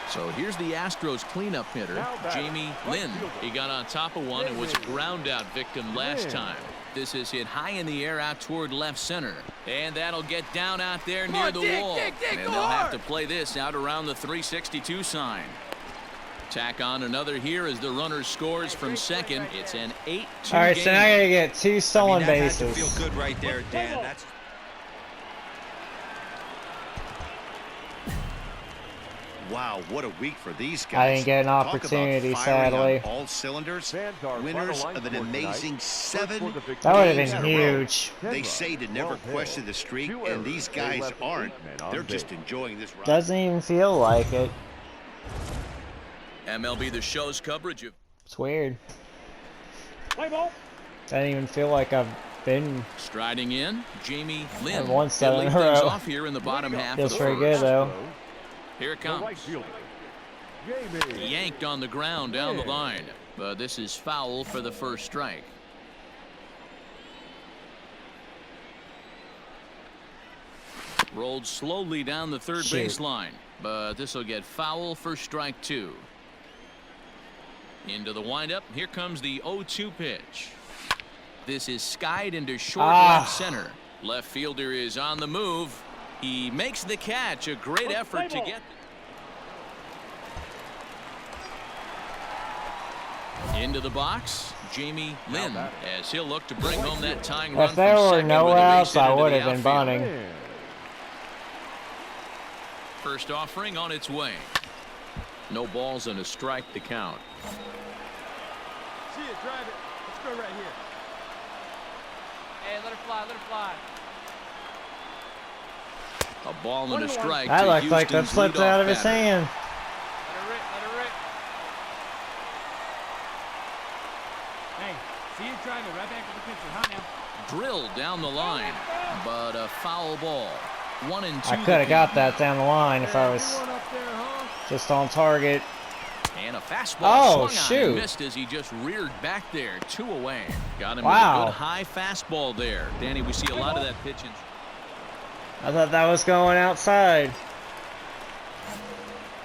So here's the Astros cleanup hitter, Jamie Lynn. He got on top of one and was a ground out victim last time. This is hit high in the air out toward left center. And that'll get down out there near the wall. And they'll have to play this out around the 362 sign. Tack on another here as the runner scores from second. It's an 8-2 game. All right, so now I gotta get 2 stolen that had bases. to feel good right there, Dan. That's Wow, what a week for these guys. I didn't get an Talk about opportunity, firing on sadly. all cylinders. Fans are Winners final of an line score amazing tonight. 7 First for the victory. That would have games been in a row. huge. They say to never question the streak, and these guys aren't. They're just enjoying this ride. Doesn't even feel like it. MLB The Show's coverage of It's weird. Play ball. Doesn't even feel like I've been. striding in, Jamie Lynn. I've won 7 He'll in lead a things row. off here in the bottom half Feels of the pretty first. good though. Here it The right comes. fielder. Jamie. Yanked on the ground down the line. But this is foul for the first strike. Rolled slowly down the third Shoot. baseline. But this will get foul for strike 2. Into the windup. Here comes the 0-2 pitch. This is skied into short left center. Left fielder is on the move. He makes the catch. A great effort to get. Into the box, Jamie Lynn, as he'll look to bring home that tying run If there from were second no with a base outs, hit I into would the have been outfield. bunting. First offering on its way. No balls and a strike to count. See it, drive it. Let's go right here. Hey, let her fly, let her fly. A ball and a strike. That to looked like that Houston's slipped leadoff out of his batter. hand. Let her rip, let her rip. Hey, see it drive it right back to the pitcher, huh now? Drilled down the line, but a foul ball. 1 and 2. I could have got that down the line if I was Everyone up there, huh? just on target. And a fastball Oh, swung on shoot. and missed as he just reared back there. 2 away. Got him Wow. with a good high fastball there. Danny, we see a lot of that pitch in. I thought that was going outside.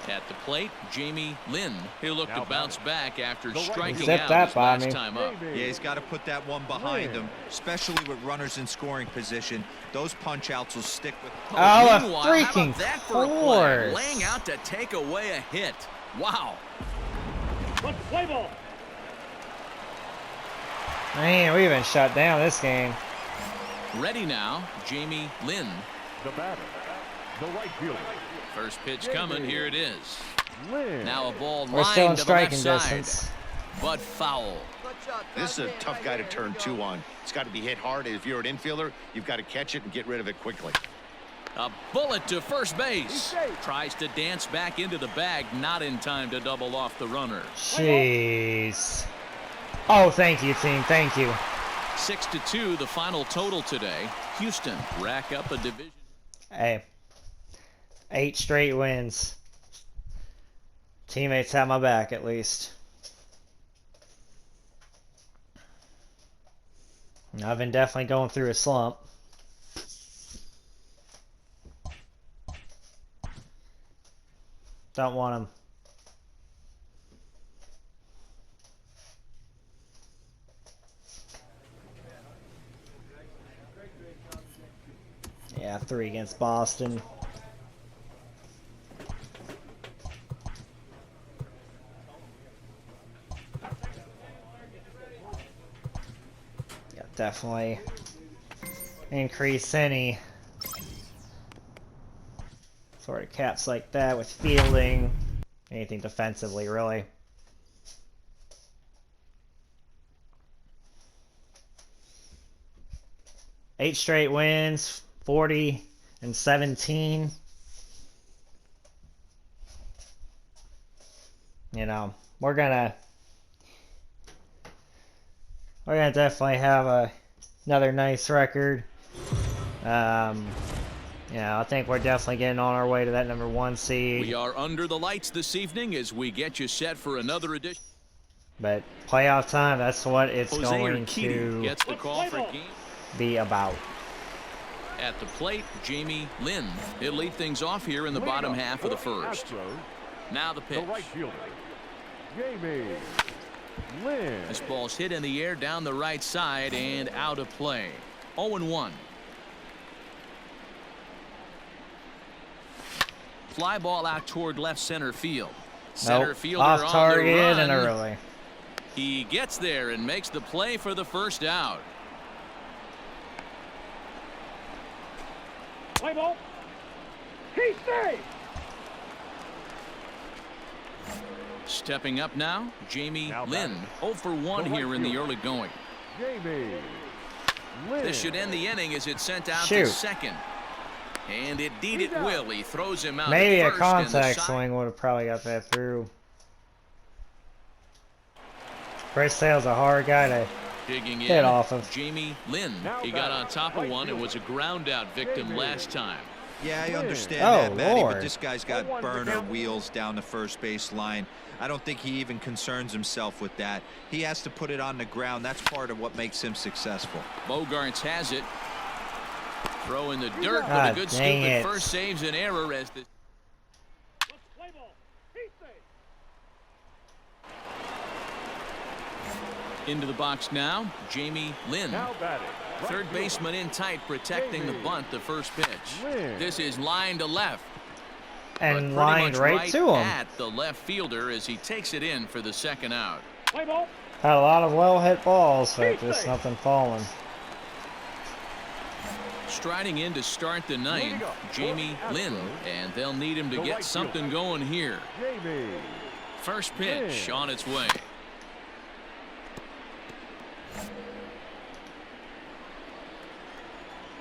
At the plate, Jamie Lynn. He'll look to bounce back after right striking Zipped out that his by last me. time up. Yeah, he's got to put that one behind him, especially with runners in scoring position. Those punch outs will stick with. Oh, a Meanwhile, how about freaking that for a play? force. Laying out to take away a hit. Wow. Play ball. Man, we've been shut down this game. Ready now, Jamie Lynn. The batter. The right fielder. First pitch coming. Here it is. Lynn. Now a ball We're still in lined to the left striking side, distance. but foul. Good shot. This is a tough guy to turn 2 on. It's got to be hit hard. If you're an infielder, you've got to catch it and get rid of it quickly. A bullet to first base. Tries to dance back into the bag, not in time to double off the runner. Jeez. Oh, thank you, team. Thank you. 6-2, the final total today. Houston rack up a division. Hey, 8 straight wins. Teammates have my back at least. I've been definitely going through a slump. Don't want him. Yeah, 3 against Boston. Yeah, definitely increase any sort of caps like that with fielding. Anything defensively, really. Eight straight wins, 40-17. You know, we're gonna definitely have another nice record. You know, I think we're definitely getting on our way to that #1 seed. We are under the lights this evening as we get you set for another edition. But playoff time, that's what it's Jose going Urquidy to gets the call for game. be about. At the plate, Jamie Lynn. He'll lead things off here in the bottom half of the first. Astros, Now the the pitch. right fielder, Jamie Lynn. This ball's hit in the air down the right side and out of play. 0-1. Fly ball out toward left center field. Center Nope. fielder Off on target the run. and early. He gets there and makes the play for the first out. Play ball. He stays. Stepping up now, Jamie Now Lynn. batting. 0 for 1 The right here in the fielder. early going. Jamie Lynn. This should end the inning as it's sent out Shoot. to second. And indeed it will. He throws him out Maybe at a first, and the contact side- swing would have probably got that through. Chris Sale's a hard guy to Digging hit in, off of. Jamie Lynn. Now He got batting. on top of Right one and was a ground out victim Jamie. last time. Yeah, I understand Oh, that, Matty, Lord. but this guy's got burner wheels down the first base line. I don't think he even concerns himself with that. He has to put it on the ground. That's part of what makes him successful. Bogarts has it. Throw in the dirt, but a God good scoop dang at it. first saves an error as the Play ball. He stays. into the box now. Jamie Lynn. Now batting. Right Third fielder, baseman in tight, protecting the Jamie bunt the first pitch. Lynn. This is line to left. And but pretty lined much right to him. at the left fielder as he takes it in for the second out. Play ball. Had a lot of well hit balls, but just nothing falling. Striding in to start the ninth, Leading up, Jamie Lynn, and they'll need him to The get right something fielder. going here. Jamie First pitch Lynn. on its way.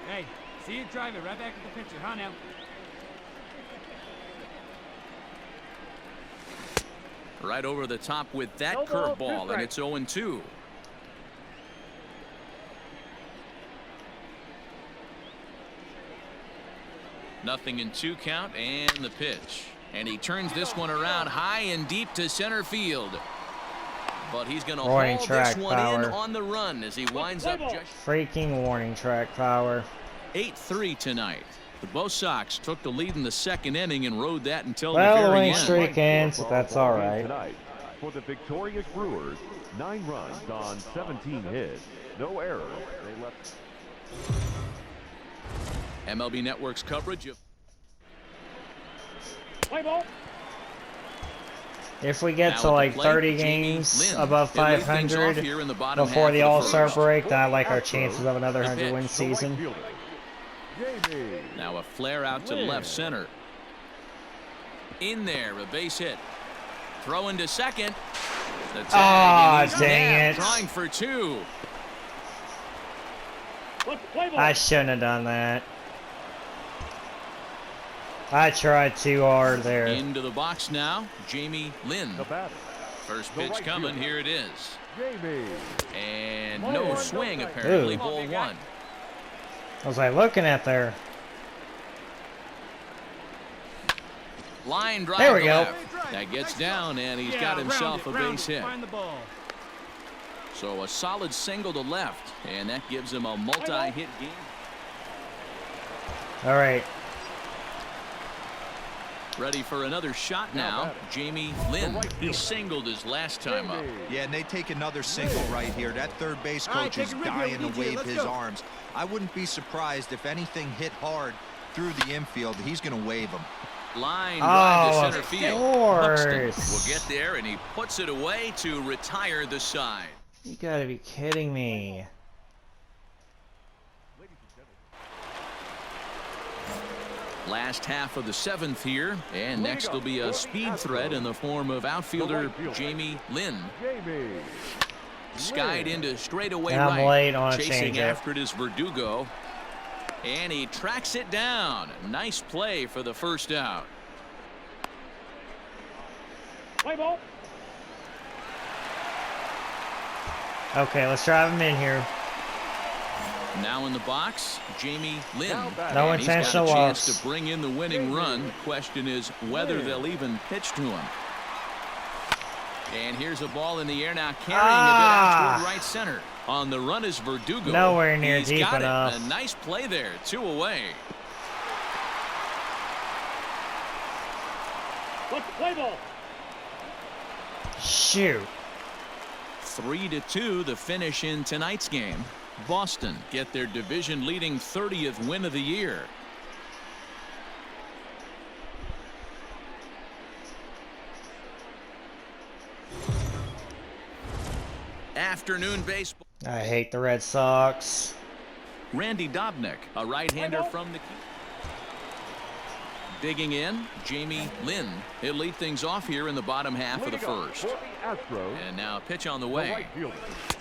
Hey, see you drive it right back at the pitcher, huh now? Right over the top with that No ball, curveball, two and it's 0-2. Nothing in 2 count, and the pitch. And he turns this one around high and deep to center field. But he's going to haul Warning this track one in power. on the run as he winds up just Freaking warning track power. 8-3 tonight. The Bo Sox took the lead in the second inning and rode that until Well, the the very winning end. streak ends, but that's all right. Tonight, for the victorious Brewers, 9 runs on 17 hits, no errors. They left. MLB Network's coverage of Play ball. If we get Now to at like the plate, 30 Jamie games Lynn. above He'll lead things off 500 here in the bottom before half the of All-Star first. break, then I like our Astros, chances of another the 100-win pitch. The right season. fielder, Jamie Now a flare out to Lynn. left center. In there, a base hit. Throw into second. The tag, Ah, and he's dang nabbed, it. trying for 2. Let's play ball. I shouldn't have done that. I tried too hard there. Into the box now, Jamie Lynn. the batter, First the pitch right coming, fielder. here it is. Jamie And Ball no one, swing no strike. apparently, Ooh. ball 1. I was like looking at there. Line drive There we to go. left. That gets down, and he's Yeah, got round himself it, a round base it, hit. Find the ball. So a solid single to left, and that gives him a multi-hit game. All right. Ready for another shot now. Jamie Lynn. He singled his last time up. Yeah, and they take another single right here. That third base coach is dying to wave his arms. I wouldn't be surprised if anything hit hard through the infield. He's going to wave them. Line drive to center of field. course. Buxton will get there, and he puts it away to retire the side. You gotta be kidding me. Last half of the 7th here, and next will be a speed threat in the form of outfielder Jamie Lynn. Skied into straightaway And I'm late on a chasing changeup. after it is Verdugo, and he tracks it down. Nice play for the first out. Play ball. Okay, let's drive him in here. Now in the box, Jamie Lynn. No And he's got a intentional chance loss. to bring in the winning run. Question is whether they'll even pitch to him. And here's a ball in the air now, carrying a bit out toward right center. On the run is Verdugo. Nowhere near He's deep got enough. It. A nice play there, 2 away. Let's play ball. Shoot. 3-2 the finish in tonight's game. Boston get their division-leading 30th win of the year. Afternoon baseball. I hate the Red Sox. Randy Dobnik, a right-hander from the key. Digging in, Jamie Lynn. He'll lead things off here in the bottom half of the first. And now a pitch on the way.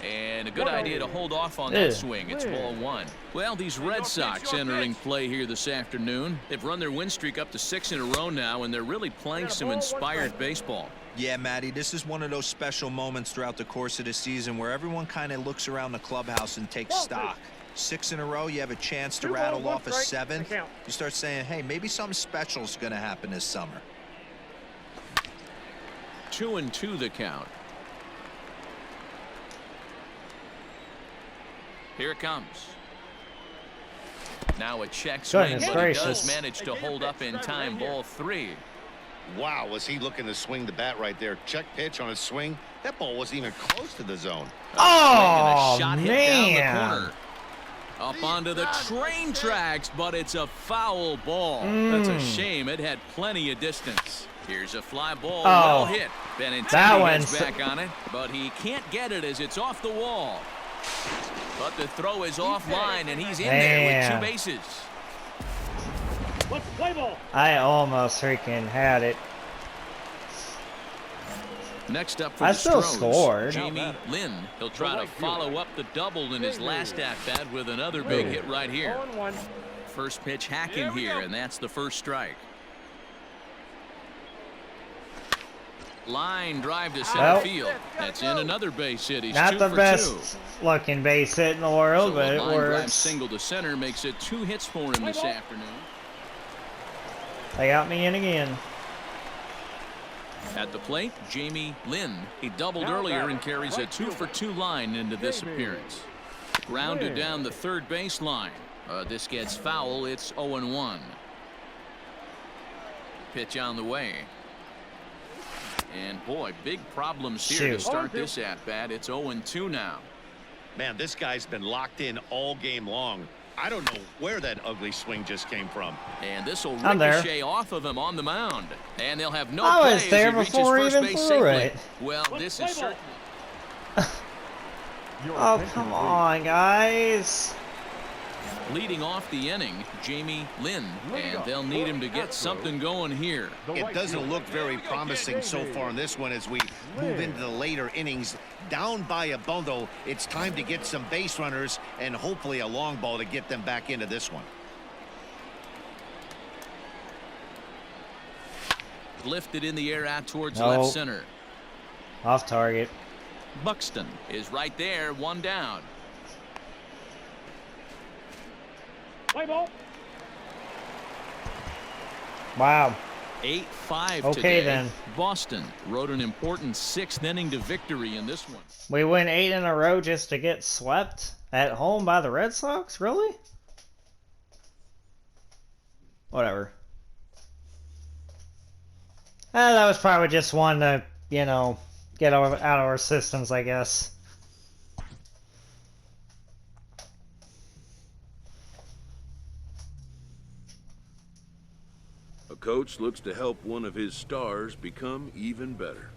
And a good idea to hold off on that swing. It's ball 1. Well, these Red Sox entering play here this afternoon. They've run their win streak up to 6 in a row now, and they're really playing some inspired baseball. Yeah, Matty, this is one of those special moments throughout the course of the season where everyone kind of looks around the clubhouse and takes stock. 6 in a row, you have a chance to rattle off a 7th. You start saying, hey, maybe something special is going to happen this summer. 2-2 the count. Here it comes. Now a check swing, Goodness but gracious. he does manage to hold up in time. Ball 3. Wow, was he looking to swing the bat right there? Check pitch on his swing. That ball wasn't even close to the zone. Oh, A shot hit down the man. corner. Up onto the train tracks, but it's a foul ball. That's a shame. It had plenty of distance. Here's a fly ball, well hit. Benintendi gets back on it, but he can't get it as it's off the wall. But the throw is offline, and he's in there with 2 bases. Let's play ball. I almost freaking had it. Next up for I the still Astros, scored. Jamie Lynn. He'll try to follow up the double in his last at-bat with another big hit right here. 0-1. First pitch hacking here, and that's the first strike. Line drive to center field. That's in another base hit. He's Not 2 the for best 2. looking base hit in the world, So but a it line drive works. single to center makes it 2 hits for him this afternoon. They got me in again. At the plate, Jamie Lynn. He doubled earlier and carries a 2 for 2 line into this appearance. Grounded down the third base line. This gets foul. It's 0-1. Pitch on the way. And boy, big problems here to Shoot. start this at bat. It's 0-2 now. Man, this guy's been locked in all game long. I don't know where that ugly swing just came from. And this will I'm there. ricochet off of him on the mound. And they'll have no I play was as there he reaches before he first even base threw safely. it. Well, this is certainly. Oh, come on, guys. Leading off the inning, Jamie Lynn, and they'll need him to get something going here. It doesn't look very promising so far in this one as we move into the later innings. Down by a bundle, it's time to get some base runners and hopefully a long ball to get them back into this one. Lifted in the air out towards No. left center. Off target. Buxton is right there, 1 down. Play ball. Wow. 8-5 Okay, today. then. Boston wrote an important 6th inning to victory in this one. We win 8 in a row just to get swept at home by the Red Sox? Really? Whatever. That was probably just one to, you know, get out of our systems, I guess. A coach looks to help one of his stars become even better.